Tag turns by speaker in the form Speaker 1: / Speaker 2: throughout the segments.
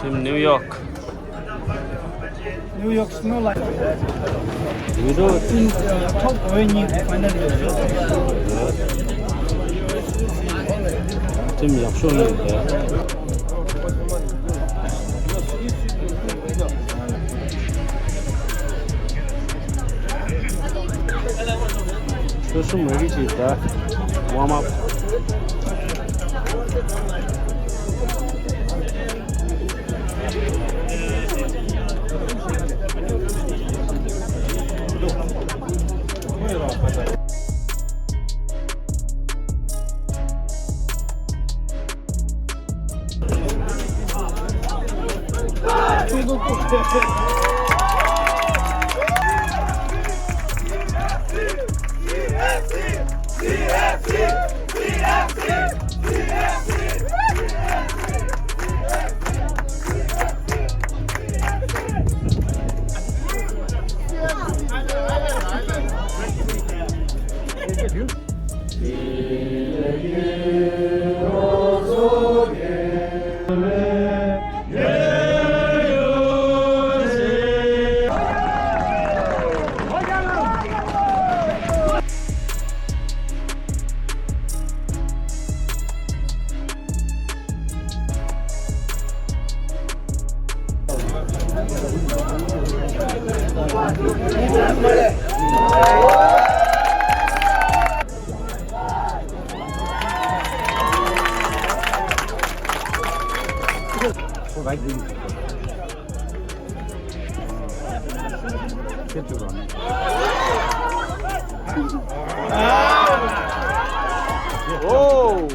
Speaker 1: Team New York.
Speaker 2: New York smell like
Speaker 1: 위로
Speaker 2: in top winning finally.
Speaker 1: 지금 약속인데. 这是美丽的 warm up。 오!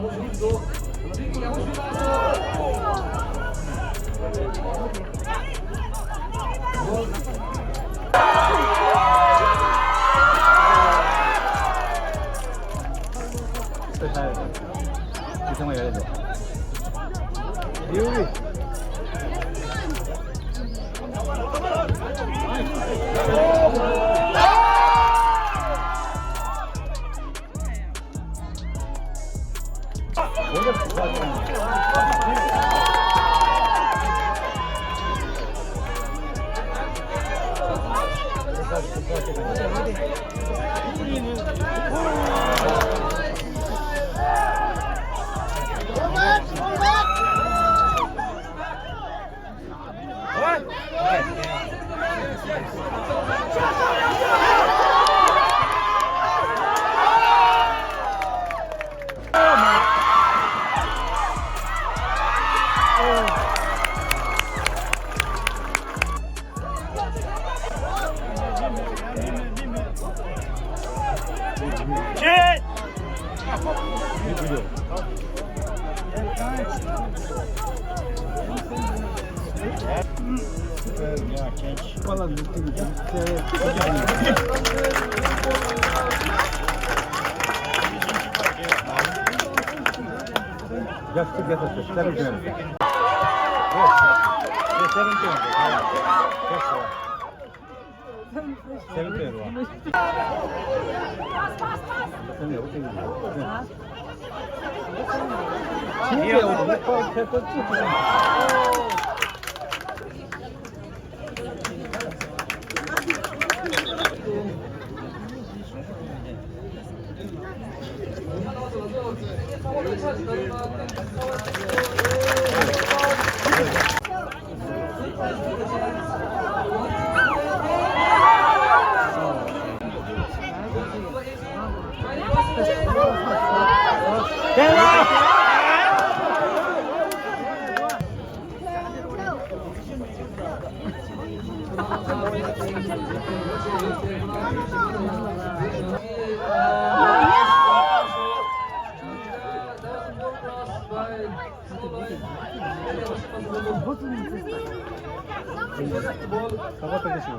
Speaker 1: 서울 좋고.
Speaker 2: Valla mümkün değil. Just to get us 7 turns. Yes, 7 turns. Yes, 7 turns. 근데 어떻게 해요? 사과 빼주시면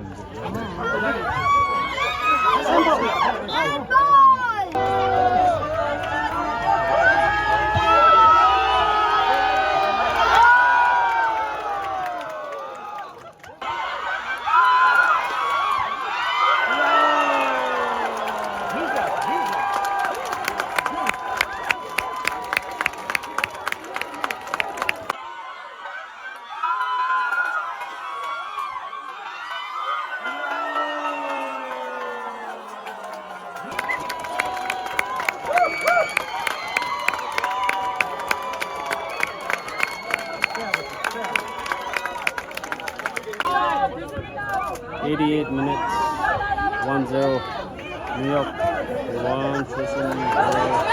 Speaker 1: $88 minutes, 1-0. New York, 1 Tristan 0.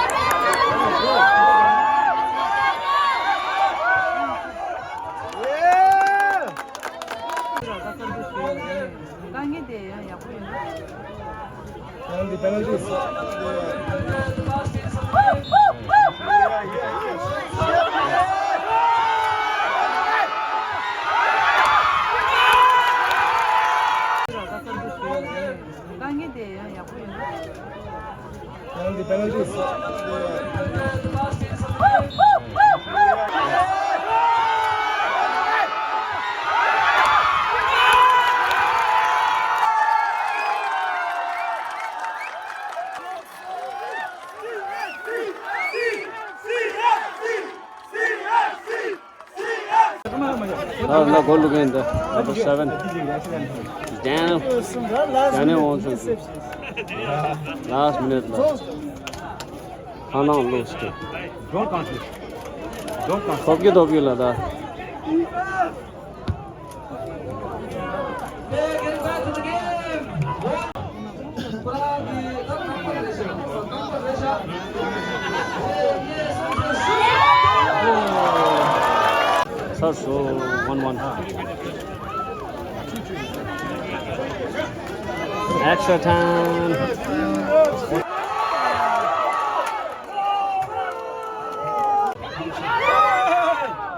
Speaker 1: No, goal again. Number 7. Daniel wants it. Last minute left. How long lost it?
Speaker 2: Don't count it. Don't count it.
Speaker 1: Forget of you, Lada. So 1-1. Extra time.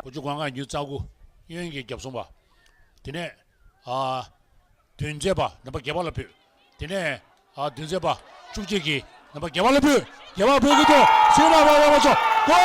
Speaker 3: 고주 관광 유照顾 여행객 접송 봐. 되네. 든제 봐. 너가 개발을 표. 되네. 든제 봐. 축제기. 너가 개발을 표. 개발 표기도 세나 봐 맞죠. 골!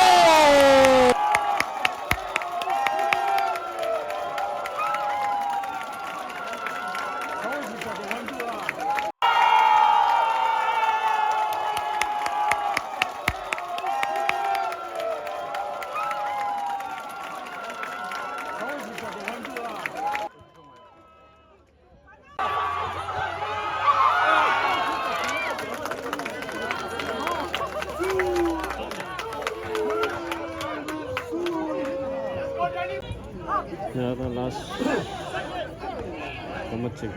Speaker 1: Yeah, the last number 3.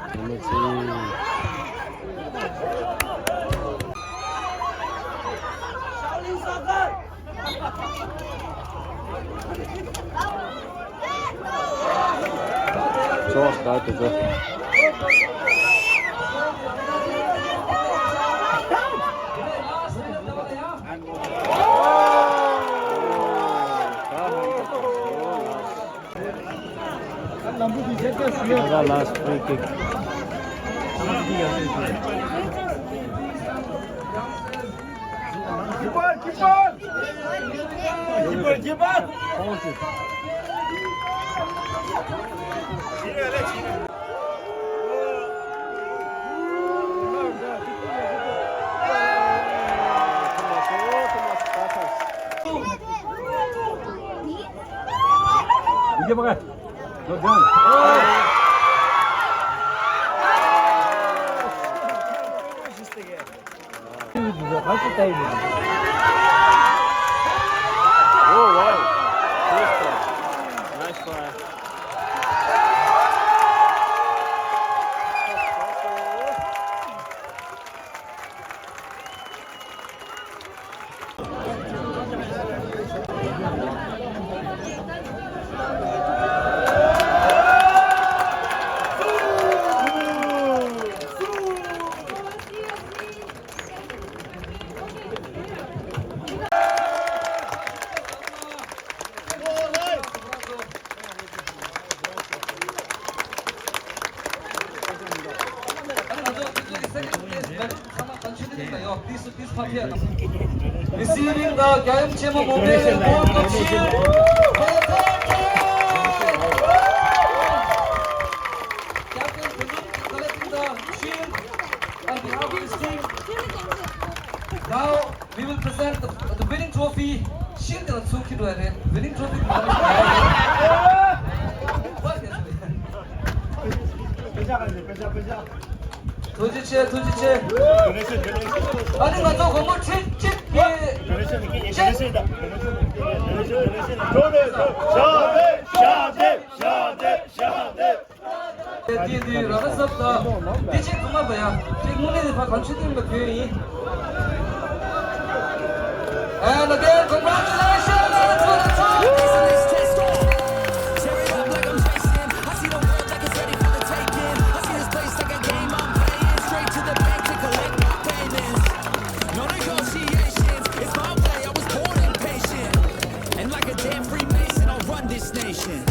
Speaker 1: So start to go. Another last free kick.
Speaker 2: 이게 뭐가? 너 전. 할수 있다 이거.
Speaker 1: Oh wow. Nice try.
Speaker 4: Receiving the game chamber moment and goal of shield. Captain collecting the shield on behalf of his team. Now we will present the winning trophy. Shield and Suki do it. Winning trophy. 도지체. 아니 맞아 건물 칩. 디 라바섭다. 디치 그만 봐야. 지금 문에 다 건축된 거 교회이. And again, congratulations to the team.
Speaker 5: Nation.